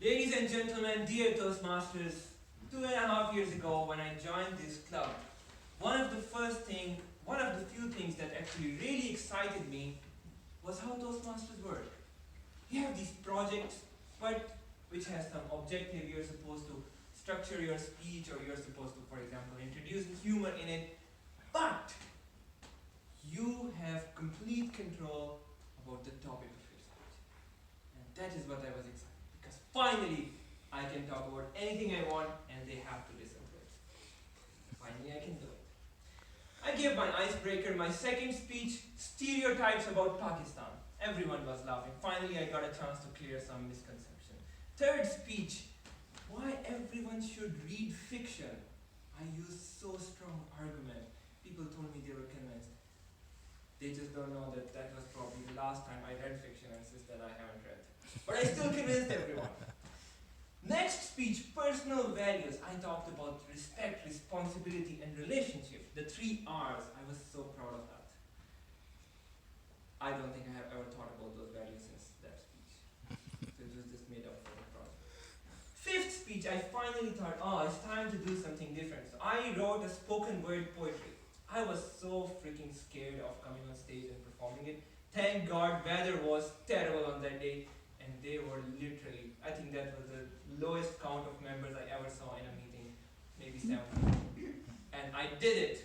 Ladies and gentlemen, dear Toastmasters, 2.5 years ago when I joined this club, one of the few things that actually really excited me was how Toastmasters work. You have these projects, but which has some objective. You're supposed to structure your speech, or you're supposed to, for example, introduce humor in it, but you have complete control about the topic of your speech. And that is what I was excited, because finally I can talk about anything I want and they have to listen to it. Finally I can do it. I gave my icebreaker, my second speech, stereotypes about Pakistan. Everyone was laughing. Finally I got a chance to clear some misconception. Third speech, why everyone should read fiction. I used so strong argument. People told me they were convinced. They just don't know that that was probably the last time I read fiction, and since that I haven't read. But I still convinced everyone. Next speech, personal values. I talked about respect, responsibility, and relationship. The 3 R's. I was so proud of that. I don't think I have ever thought about those values since that speech. So it was just made up for the project. Fifth speech, I finally thought, oh, it's time to do something different. So I wrote a spoken word poetry. I was so freaking scared of coming on stage and performing it. Thank God, weather was terrible on that day, and they were literally, I think that was the lowest count of members I ever saw in a meeting, maybe 7. And I did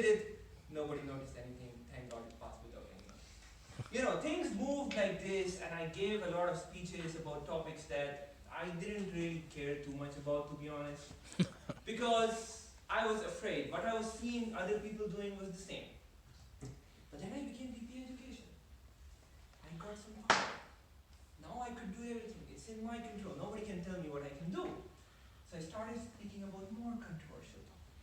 it. Nobody noticed anything. Thank God it passed without anyone. You know, things moved like this, and I gave a lot of speeches about topics that I didn't really care too much about, to be honest, because I was afraid. What I was seeing other people doing was the same. But then I became VP Education. I got some power. Now I could do everything. It's in my control. Nobody can tell me what I can do. So I started speaking about more controversial topics.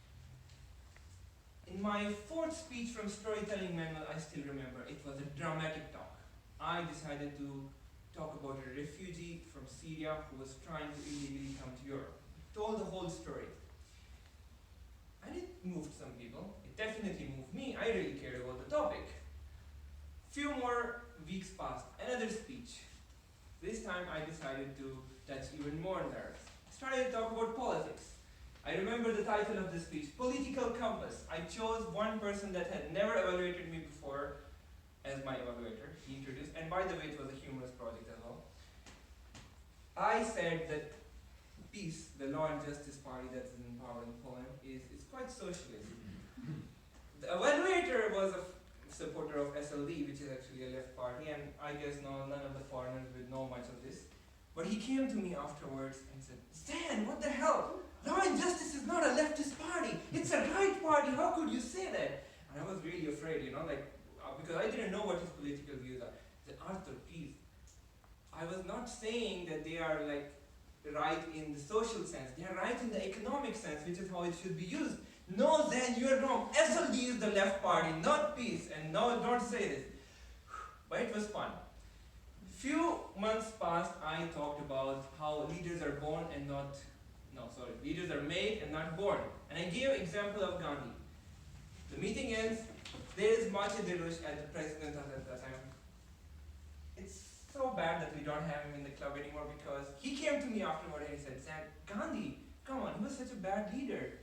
In my 4th speech from Storytelling Manual, I still remember, it was a dramatic talk. I decided to talk about a refugee from Syria who was trying to illegally come to Europe. Told the whole story. And it moved some people. It definitely moved me. I really cared about the topic. Few more weeks passed. Another speech. This time I decided to touch even more nerves. I started to talk about politics. I remember the title of the speech, Political Compass. I chose one person that had never evaluated me before as my evaluator. He introduced, and by the way, it was a humorous project as well. I said that PiS, the Law and Justice Party that's in power in Poland, is quite socialist. The evaluator was a supporter of SLD, which is actually a left party, and I guess none of the foreigners would know much of this. But he came to me afterwards and said, Stan, what the hell? Law and Justice is not a leftist party, it's a right party, how could you say that? And I was really afraid, because I didn't know what his political views are. I said, Arthur, please. I was not saying that they are right in the social sense. They are right in the economic sense, which is how it should be used. No, Zen, you are wrong. SLD is the left party, not PiS. And no, don't say this. But it was fun. Few months passed, I talked about how leaders are born and not... leaders are made and not born. And I gave an example of Gandhi. The meeting ends. There is Mache Delush as the president at that time. It's so bad that we don't have him in the club anymore, because he came to me afterward and he said, Sam, Gandhi, come on, he was such a bad leader.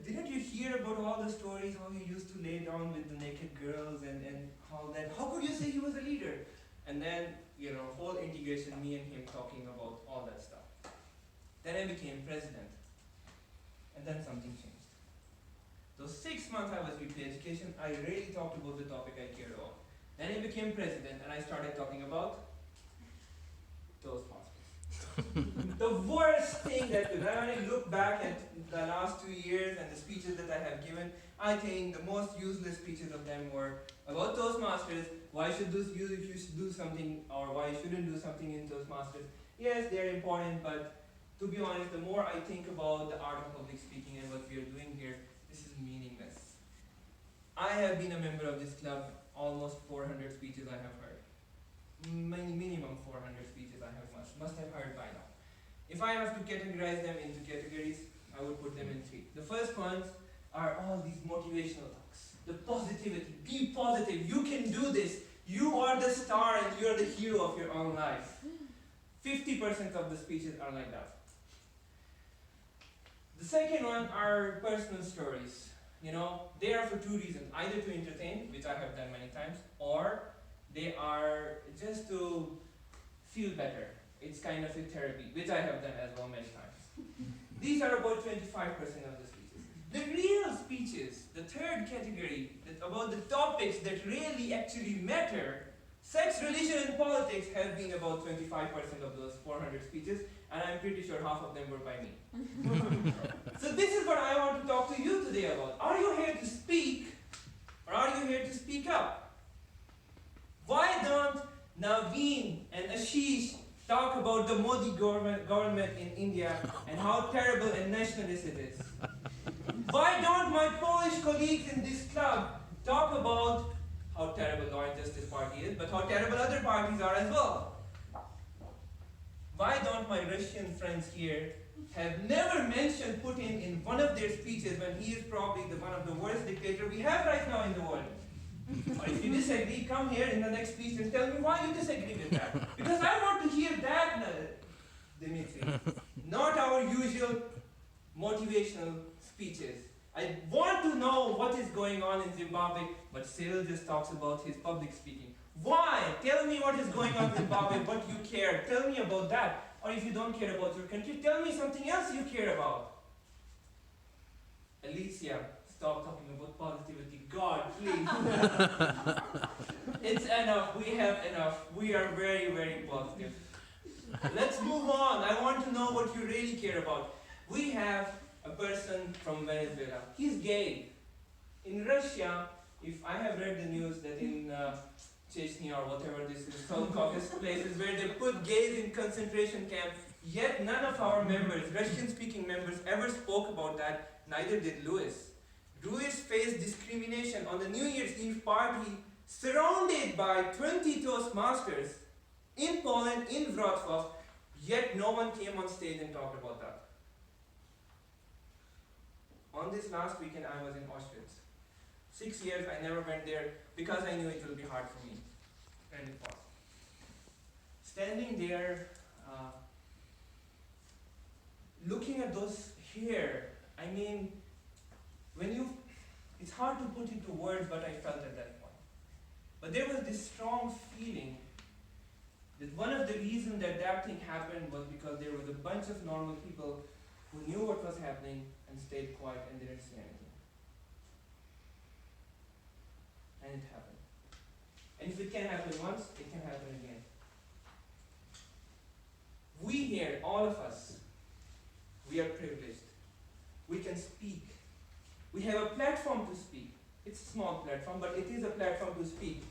Didn't you hear about all the stories, how he used to lay down with the naked girls and how could you say he was a leader? And then, whole integration, me and him talking about all that stuff. Then I became president. And then something changed. Those 6 months I was VP Education, I really talked about the topic I cared about. Then I became president and I started talking about Toastmasters. The worst thing that when I look back at the last 2 years and the speeches that I have given, I think the most useless speeches of them were about Toastmasters, why should you should do something, or why you shouldn't do something in Toastmasters. Yes, they are important, but to be honest, the more I think about the art of public speaking and what we are doing here, this is meaningless. I have been a member of this club. Almost 400 speeches I have heard. Minimum 400 speeches I have must have heard by now. If I have to categorize them into categories, I would put them in 3. The first ones are all these motivational talks. The positivity, be positive, you can do this. You are the star and you are the hero of your own life. 50% of the speeches are like that. The second one are personal stories. They are for two reasons: either to entertain, which I have done many times, or they are just to feel better. It's kind of a therapy, which I have done as well many times. These are about 25% of the speeches. The real speeches, the third category, about the topics that really actually matter, sex, religion, and politics, have been about 25% of those 400 speeches, and I'm pretty sure half of them were by me. So this is what I want to talk to you today about. Are you here to speak, or are you here to speak up? Why don't Naveen and Ashish talk about the Modi government in India and how terrible and nationalist it is? Why don't my Polish colleagues in this club talk about how terrible Law and Justice Party is, but how terrible other parties are as well? Why don't my Russian friends here have never mentioned Putin in one of their speeches when he is probably one of the worst dictators we have right now in the world? Or if you disagree, come here in the next speech and tell me why you disagree with that. Because I want to hear that, Dimitri. Not our usual motivational speeches. I want to know what is going on in Zimbabwe, but Cyril just talks about his public speaking. Why? Tell me what is going on in Zimbabwe, what you care. Tell me about that. Or if you don't care about your country, tell me something else you care about. Alicia, stop talking about positivity. God, please. It's enough. We have enough. We are very, very positive. Let's move on. I want to know what you really care about. We have a person from Venezuela. He's gay. In Russia, if I have read the news that in Chechnya or whatever this is, South Caucasus places where they put gays in concentration camps, yet none of our members, Russian-speaking members, ever spoke about that, neither did Louis. Louis faced discrimination on the New Year's Eve party, surrounded by 20 Toastmasters in Poland, in WrocLove, yet no one came on stage and talked about that. On this last weekend, I was in Auschwitz. 6 years, I never went there because I knew it will be hard for me. And it was. Standing there, looking at those hair, it's hard to put into words what I felt at that point. But there was this strong feeling that one of the reasons that thing happened was because there was a bunch of normal people who knew what was happening and stayed quiet and didn't say anything. And it happened. And if it can happen once, it can happen again. We here, all of us, we are privileged. We can speak. We have a platform to speak. It's a small platform, but it is a platform to speak.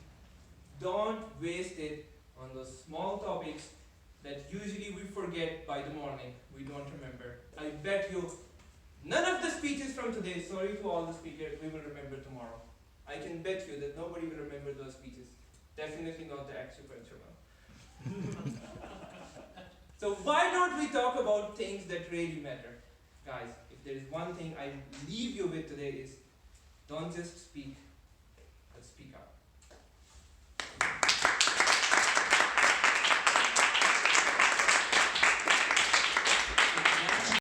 Don't waste it on those small topics that usually we forget by the morning. We don't remember. I bet you none of the speeches from today, sorry to all the speakers, we will remember tomorrow. I can bet you that nobody will remember those speeches. Definitely not the acupuncture one. So why don't we talk about things that really matter? Guys, if there is one thing I leave you with today is, don't just speak,